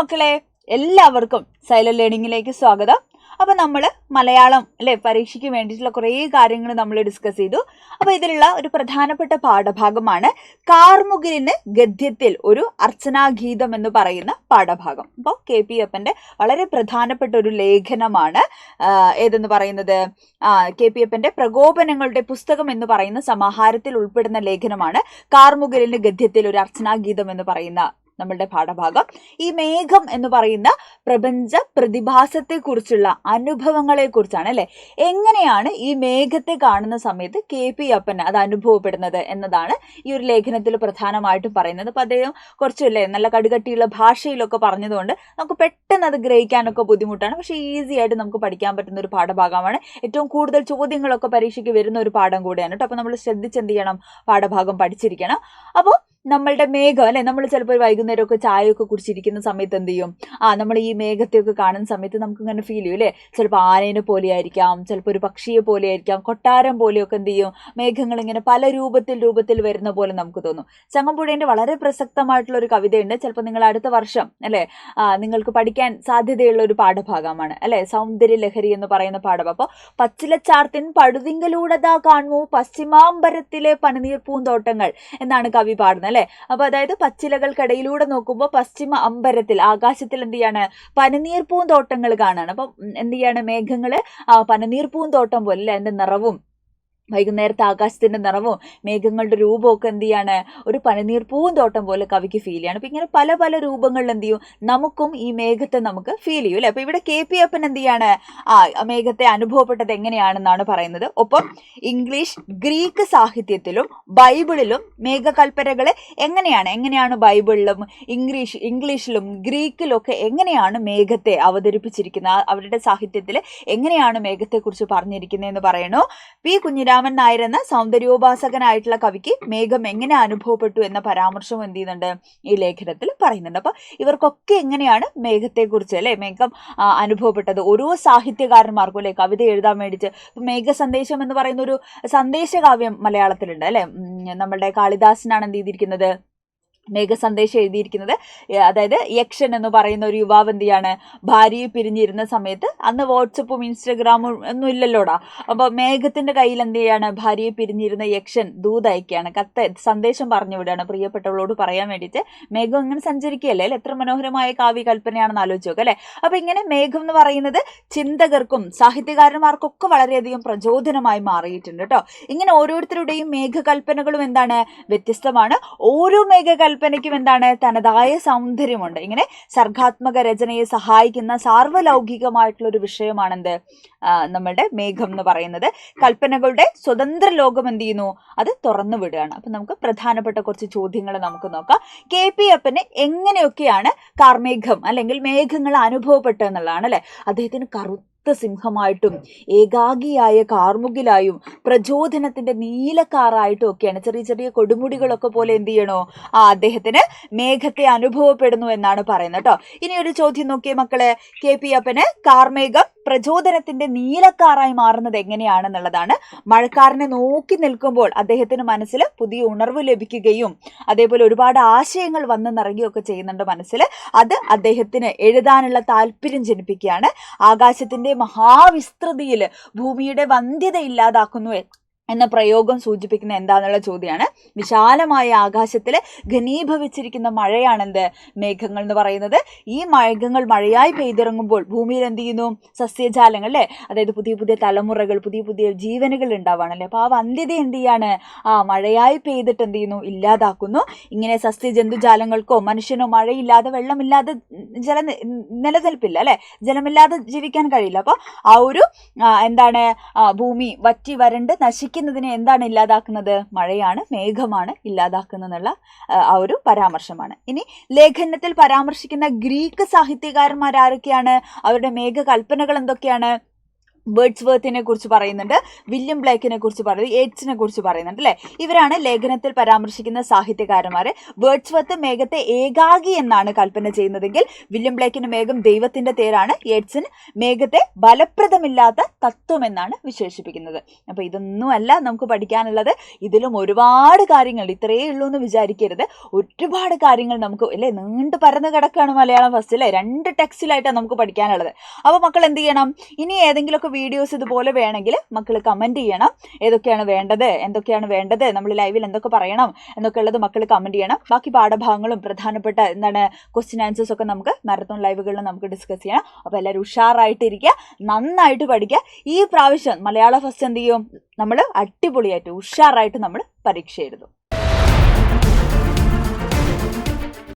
മക്കളെ, എല്ലാവർക്കും സൈലന്റ് ലേണിംഗിലേക്ക് സ്വാഗതം. അപ്പൊ നമ്മൾ മലയാളം പരീക്ഷയ്ക്ക് വേണ്ടിയിട്ടുള്ള കുറേ കാര്യങ്ങൾ നമ്മൾ ഡിസ്കസ് ചെയ്തു. അപ്പൊ ഇതിലുള്ള ഒരു പ്രധാനപ്പെട്ട പാഠഭാഗമാണ് കാർമുകിലിന് ഗദ്യത്തിൽ ഒരു അർച്ചനാഗീതം എന്ന് പറയുന്ന പാഠഭാഗം. അപ്പോൾ KP അപ്പന്റെ വളരെ പ്രധാനപ്പെട്ട ഒരു ലേഖനമാണ് ഏതെന്ന് പറയുന്നത് KP അപ്പന്റെ പ്രകോപനങ്ങളുടെ പുസ്തകം എന്ന് പറയുന്ന സമാഹാരത്തിൽ ഉൾപ്പെടുന്ന ലേഖനമാണ് കാർമുകിലിന് ഗദ്യത്തിൽ ഒരു അർച്ചനാഗീതം എന്ന് പറയുന്ന നമ്മളുടെ പാഠഭാഗം. ഈ മേഘം എന്ന് പറയുന്ന പ്രപഞ്ച പ്രതിഭാസത്തെ കുറിച്ചുള്ള അനുഭവങ്ങളെ കുറിച്ചാണ് അല്ലെ. എങ്ങനെയാണ് ഈ മേഘത്തെ കാണുന്ന സമയത്ത് KP അപ്പന് അത് അനുഭവപ്പെടുന്നത് എന്നതാണ് ഈ ഒരു ലേഖനത്തിൽ പ്രധാനമായിട്ടും പറയുന്നത്. അപ്പൊ അദ്ദേഹം കുറച്ചല്ലേ നല്ല കടുകട്ടിയുള്ള ഭാഷയിലൊക്കെ പറഞ്ഞതുകൊണ്ട് നമുക്ക് പെട്ടെന്ന് അത് ഗ്രഹിക്കാനൊക്കെ ബുദ്ധിമുട്ടാണ്. പക്ഷെ ഈസി ആയിട്ട് നമുക്ക് പഠിക്കാൻ പറ്റുന്ന ഒരു പാഠഭാഗമാണ്. ഏറ്റവും കൂടുതൽ ചോദ്യങ്ങളൊക്കെ പരീക്ഷയ്ക്ക് വരുന്ന ഒരു പാഠം കൂടിയാണ് കേട്ടോ. അപ്പൊ നമ്മൾ ശ്രദ്ധിച്ച് എന്ത് ചെയ്യണം, പാഠഭാഗം പഠിച്ചിരിക്കണം. അപ്പോൾ നമ്മളുടെ മേഘം നമ്മൾ ചിലപ്പോൾ വൈകുന്നേരമൊക്കെ ചായയൊക്കെ കുടിച്ചിരിക്കുന്ന സമയത്ത് എന്ത് ചെയ്യും, നമ്മൾ ഈ മേഘത്തെയൊക്കെ കാണുന്ന സമയത്ത് നമുക്ക് ഇങ്ങനെ ഫീൽ ചെയ്യും അല്ലേ. ചിലപ്പോൾ ആനേനെ പോലെ ആയിരിക്കാം, ചിലപ്പോൾ ഒരു പക്ഷിയെ പോലെ ആയിരിക്കാം, കൊട്ടാരം പോലെയൊക്കെ എന്ത് ചെയ്യും, മേഘങ്ങൾ ഇങ്ങനെ പല രൂപത്തിൽ വരുന്ന പോലെ നമുക്ക് തോന്നും. ചങ്ങമ്പുഴേന്റെ വളരെ പ്രസക്തമായിട്ടുള്ള ഒരു കവിതയുണ്ട്. ചിലപ്പോൾ നിങ്ങൾ അടുത്ത വർഷം നിങ്ങൾക്ക് പഠിക്കാൻ സാധ്യതയുള്ള ഒരു പാഠഭാഗമാണ് സൗന്ദര്യ ലഹരി എന്ന് പറയുന്ന പാഠം. അപ്പോൾ പച്ചിലച്ചാർത്തിൻ പടുതിങ്കലൂടതാ കാണുമോ പശ്ചിമാംബരത്തിലെ പനിനീർ പൂന്തോട്ടങ്ങൾ എന്നാണ് കവി പാടുന്നത്. അപ്പൊ അതായത് പച്ചിലകൾക്കിടയിലൂടെ നോക്കുമ്പോൾ പശ്ചിമ അമ്പരത്തിൽ ആകാശത്തിൽ എന്ത് ചെയ്യാണ്, പനിനീർ പൂന്തോട്ടങ്ങൾ കാണാണ്. അപ്പം എന്ത് ചെയ്യാണ്, മേഘങ്ങള് പനിനീർ പൂന്തോട്ടം പോലെ അതിന്റെ നിറവും വൈകുന്നേരത്തെ ആകാശത്തിന്റെ നിറവും മേഘങ്ങളുടെ രൂപമൊക്കെ എന്ത് ചെയ്യാണ്, ഒരു പനിനീർ പൂന്തോട്ടം പോലെ കവിക്ക് ഫീൽ ചെയ്യാണ്. അപ്പൊ ഇങ്ങനെ പല പല രൂപങ്ങളിൽ എന്ത് ചെയ്യും, നമുക്കും ഈ മേഘത്തെ നമുക്ക് ഫീൽ ചെയ്യും അല്ലെ. അപ്പൊ ഇവിടെ KP അപ്പൻ എന്ത് ചെയ്യാണ്, മേഘത്തെ അനുഭവപ്പെട്ടത് എങ്ങനെയാണെന്നാണ് പറയുന്നത്. ഒപ്പം ഇംഗ്ലീഷ് ഗ്രീക്ക് സാഹിത്യത്തിലും ബൈബിളിലും മേഘകൽപ്പനകളെ എങ്ങനെയാണ് ബൈബിളിലും ഇംഗ്ലീഷിലും ഗ്രീക്കിലും ഒക്കെ എങ്ങനെയാണ് മേഘത്തെ അവതരിപ്പിച്ചിരിക്കുന്നത്, അവരുടെ സാഹിത്യത്തിൽ എങ്ങനെയാണ് മേഘത്തെ കുറിച്ച് പറഞ്ഞിരിക്കുന്നതെന്ന് പറയണു. P. കുഞ്ഞിരാമൻ നായർ എന്ന സൗന്ദര്യോപാസകനായിട്ടുള്ള കവിക്ക് മേഘം എങ്ങനെ അനുഭവപ്പെട്ടു എന്ന പരാമർശം എന്ത് ചെയ്യുന്നുണ്ട്, ഈ ലേഖനത്തിൽ പറയുന്നുണ്ട്. അപ്പൊ ഇവർക്കൊക്കെ എങ്ങനെയാണ് മേഘത്തെ കുറിച്ച് മേഘം അനുഭവപ്പെട്ടത്, ഓരോ സാഹിത്യകാരന്മാർക്കും കവിത എഴുതാൻ വേണ്ടിയിട്ട്. മേഘ സന്ദേശം എന്ന് പറയുന്ന ഒരു സന്ദേശകാവ്യം മലയാളത്തിലുണ്ട് നമ്മളുടെ കാളിദാസനാണ് എന്ത് ചെയ്തിരിക്കുന്നത്, മേഘസന്ദേശം എഴുതിയിരിക്കുന്നത്. അതായത് യക്ഷൻ എന്ന് പറയുന്ന ഒരു യുവാവ് എന്ത് ചെയ്യാണ്, ഭാര്യയെ പിരിഞ്ഞിരുന്ന സമയത്ത്, അന്ന് വാട്സപ്പും ഇൻസ്റ്റഗ്രാമും ഒന്നും ഇല്ലല്ലോടാ. അപ്പൊ മേഘത്തിന്റെ കയ്യിൽ എന്ത് ചെയ്യാണ്, ഭാര്യയെ പിരിഞ്ഞിരുന്ന യക്ഷൻ ദൂതയക്കാണ്, സന്ദേശം പറഞ്ഞു വിടുകയാണ് പ്രിയപ്പെട്ടവളോട് പറയാൻ വേണ്ടിയിട്ട്. മേഘം ഇങ്ങനെ സഞ്ചരിക്കുകയല്ലേ, എത്ര മനോഹരമായ കാവ്യ കൽപ്പനയാണെന്ന് ആലോചിച്ച് നോക്കുക അല്ലെ. അപ്പൊ ഇങ്ങനെ മേഘം എന്ന് പറയുന്നത് ചിന്തകർക്കും സാഹിത്യകാരന്മാർക്കൊക്കെ വളരെയധികം പ്രചോദനമായി മാറിയിട്ടുണ്ട് കേട്ടോ. ഇങ്ങനെ ഓരോരുത്തരുടെയും മേഘകൽപ്പനകളും എന്താണ്, വ്യത്യസ്തമാണ്. ഓരോ മേഘകൽപ്പനയ്ക്കും എന്താണ്, തനതായ സൗന്ദര്യമുണ്ട്. ഇങ്ങനെ സർഗാത്മക രചനയെ സഹായിക്കുന്ന സാർവലൗകികമായിട്ടുള്ള ഒരു വിഷയമാണെന്ത്, നമ്മളുടെ മേഘം എന്ന് പറയുന്നത്. കൽപ്പനകളുടെ സ്വതന്ത്ര ലോകം എന്ത് ചെയ്യുന്നു, അത് തുറന്നു വിടുകയാണ്. അപ്പൊ നമുക്ക് പ്രധാനപ്പെട്ട കുറച്ച് ചോദ്യങ്ങൾ നമുക്ക് നോക്കാം. KP അപ്പന് എങ്ങനെയൊക്കെയാണ് കാർമേഘം അല്ലെങ്കിൽ മേഘങ്ങൾ അനുഭവപ്പെട്ടെന്നുള്ളതാണ് അല്ലെ. അദ്ദേഹത്തിന് സിംഹമായിട്ടും ഏകാഗിയായ കാർമുകിലായും പ്രചോദനത്തിന്റെ നീലക്കാറായിട്ടും ഒക്കെയാണ്, ചെറിയ ചെറിയ കൊടുമുടികളൊക്കെ പോലെ എന്ത് ചെയ്യണോ അദ്ദേഹത്തിന് മേഘത്തെ അനുഭവപ്പെടുന്നു എന്നാണ് പറയുന്നത് കേട്ടോ. ഇനി ഒരു ചോദ്യം നോക്കിയേ മക്കളെ, KP അപ്പന് കാർമേഘം പ്രചോദനത്തിന്റെ നീലക്കാറായി മാറുന്നത് എങ്ങനെയാണെന്നുള്ളതാണ്. മഴക്കാരനെ നോക്കി നിൽക്കുമ്പോൾ അദ്ദേഹത്തിന് മനസ്സിൽ പുതിയ ഉണർവ് ലഭിക്കുകയും അതേപോലെ ഒരുപാട് ആശയങ്ങൾ വന്ന് നിറയുകയൊക്കെ ചെയ്യുന്നുണ്ട് മനസ്സിൽ. അത് അദ്ദേഹത്തിന് എഴുതാനുള്ള താല്പര്യം ജനിപ്പിക്കുകയാണ്. ആകാശത്തിന്റെ മഹാവിസ്തൃതിയിൽ ഭൂമിയുടെ വന്ധ്യത ഇല്ലാതാക്കുന്നു എന്ന പ്രയോഗം സൂചിപ്പിക്കുന്ന എന്താന്നുള്ള ചോദ്യമാണ്. വിശാലമായ ആകാശത്തിൽ ഘനീഭവിച്ചിരിക്കുന്ന മഴയാണെന്ത്, മേഘങ്ങൾ എന്ന് പറയുന്നത്. ഈ മേഘങ്ങൾ മഴയായി പെയ്തിറങ്ങുമ്പോൾ ഭൂമിയിൽ എന്ത് ചെയ്യുന്നു, സസ്യജാലങ്ങൾ അതായത് പുതിയ പുതിയ തലമുറകൾ, പുതിയ പുതിയ ജീവനുകൾ ഉണ്ടാവാണല്ലേ. അപ്പൊ ആ വന്ധ്യത എന്ത് ചെയ്യാണ്, മഴയായി പെയ്തിട്ട് എന്ത് ചെയ്യുന്നു, ഇല്ലാതാക്കുന്നു. ഇങ്ങനെ സസ്യജന്തുജാലങ്ങൾക്കോ മനുഷ്യനോ മഴയില്ലാതെ വെള്ളമില്ലാതെ നിലനിൽപ്പില്ല അല്ലെ, ജലമില്ലാതെ ജീവിക്കാൻ കഴിയില്ല. അപ്പൊ ആ ഒരു എന്താണ്, ഭൂമി വറ്റി വരണ്ട് നശിക്കുന്നതിനെ എന്താണ് ഇല്ലാതാക്കുന്നത്, മഴയാണ്, മേഘമാണ് ഇല്ലാതാക്കുന്നതെന്നുള്ള ആ ഒരു പരാമർശമാണ്. ഇനി ലേഖനത്തിൽ പരാമർശിക്കുന്ന ഗ്രീക്ക് സാഹിത്യകാരന്മാർ ആരൊക്കെയാണ്, അവരുടെ മേഘകൽപ്പനകൾ എന്തൊക്കെയാണ്, വേർഡ്സ്വർത്തിനെ കുറിച്ച് പറയുന്നുണ്ട്, വില്യം ബ്ലേക്കിനെ കുറിച്ച് പറയുന്നത്, യേറ്റ്സിനെ കുറിച്ച് പറയുന്നുണ്ട് അല്ലെ. ഇവരാണ് ലേഖനത്തിൽ പരാമർശിക്കുന്ന സാഹിത്യകാരന്മാര്. വേർഡ്സ്വർത്ത് മേഘത്തെ ഏകാഗി എന്നാണ് കൽപ്പന ചെയ്യുന്നതെങ്കിൽ വില്യം ബ്ലേക്കിന് മേഘം ദൈവത്തിന്റെ തേരാണ്, യേറ്റ്സിന് മേഘത്തെ ഫലപ്രദമില്ലാത്ത തത്വം എന്നാണ് വിശേഷിപ്പിക്കുന്നത്. അപ്പൊ ഇതൊന്നുമല്ല നമുക്ക് പഠിക്കാനുള്ളത്, ഇതിലും ഒരുപാട് കാര്യങ്ങൾ, ഇത്രയേ ഉള്ളൂ എന്ന് വിചാരിക്കരുത്, ഒരുപാട് കാര്യങ്ങൾ നമുക്ക് അല്ലെ നീണ്ടു പരന്ന് കിടക്കുകയാണ് മലയാളം ഫസ്റ്റ് അല്ലെ. 2 ടെക്സ്റ്റിലായിട്ടാണ് നമുക്ക് പഠിക്കാനുള്ളത്. അപ്പൊ മക്കൾ എന്ത് ചെയ്യണം, ഇനി ഏതെങ്കിലുമൊക്കെ വീഡിയോസ് ഇതുപോലെ വേണമെങ്കിൽ മക്കൾ കമന്റ് ചെയ്യണം. ഏതൊക്കെയാണ് വേണ്ടത്, എന്തൊക്കെയാണ് വേണ്ടത്, നമ്മൾ ലൈവിൽ എന്തൊക്കെ പറയണം എന്നൊക്കെ ഉള്ളത് മക്കൾ കമന്റ് ചെയ്യണം. ബാക്കി പാഠഭാഗങ്ങളും പ്രധാനപ്പെട്ട ക്വസ്റ്റ്യൻ ആൻസേഴ്സ് ഒക്കെ നമുക്ക് മാരത്തോൺ ലൈവുകളിൽ നമുക്ക് ഡിസ്കസ് ചെയ്യണം. അപ്പോൾ എല്ലാവരും ഉഷാറായിട്ടിരിക്കുക, നന്നായിട്ട് പഠിക്കുക. ഈ പ്രാവശ്യം മലയാള ഫസ്റ്റ് എന്ത് ചെയ്യും, നമ്മൾ അടിപൊളിയായിട്ട് ഉഷാറായിട്ട് നമ്മൾ പരീക്ഷ എഴുതും.